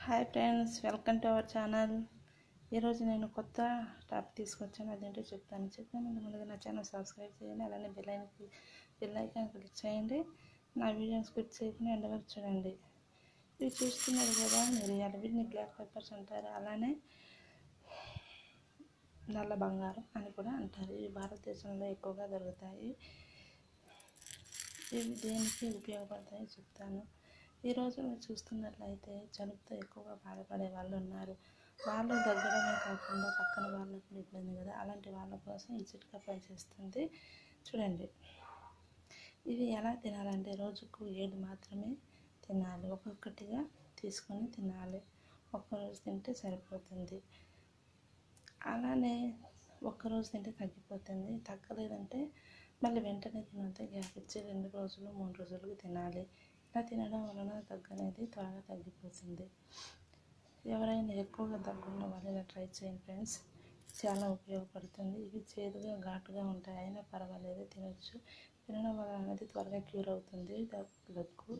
Hi friends, welcome to our channel. ఈరోజు నేను కొత్త టాపిక్ తీసుకొచ్చాను. అదేంటో చెప్తాను. ముందుగా నా ఛానల్ సబ్స్క్రైబ్ చేయండి, అలానే బెల్ ఐకాన్ క్లిక్ చేయండి. నా వీడియోని స్కిప్ చేయకుండా ఎండ్ వరకు చూడండి. ఇవి చూస్తున్నారు కదా, మిరియాలు, వీటిని బ్లాక్ పెప్పర్స్ అంటారు, అలానే నల్ల బంగారం అని కూడా అంటారు. ఇవి భారతదేశంలో ఎక్కువగా దొరుకుతాయి. ఇవి దేనికి ఉపయోగపడతాయో చెప్తాను. ఈ రోజుల్లో చూస్తున్నట్లయితే జలుబుతో ఎక్కువగా బాధపడే వాళ్ళు ఉన్నారు. వాళ్ళు దగ్గరనే కాకుండా పక్కన వాళ్ళకు కూడా ఇబ్బంది కదా, అలాంటి వాళ్ళ కోసం ఈ చిట్కా పనిచేస్తుంది. చూడండి, ఇవి ఎలా తినాలంటే రోజుకు 7 మాత్రమే తినాలి. ఒక్కొక్కటిగా తీసుకొని తినాలి. ఒక్కరోజు తింటే సరిపోతుంది. అలానే ఒక్కరోజు తింటే తగ్గిపోతుంది. తగ్గలేదంటే మళ్ళీ వెంటనే తినొద్దు, గ్యాప్ ఇచ్చి 2 రోజులు 3 రోజులకు తినాలి. ఇలా తినడం వలన దగ్గు అనేది త్వరగా తగ్గిపోతుంది. ఎవరైనా ఎక్కువగా దగ్గున్న వాళ్ళు ఇలా ట్రై చేయండి ఫ్రెండ్స్, చాలా ఉపయోగపడుతుంది. ఇవి చేదుగా ఘాటుగా ఉంటాయి, అయినా పర్వాలేదు, తినొచ్చు. తినడం వల్ల అనేది త్వరగా క్యూర్ అవుతుంది దగ్గు.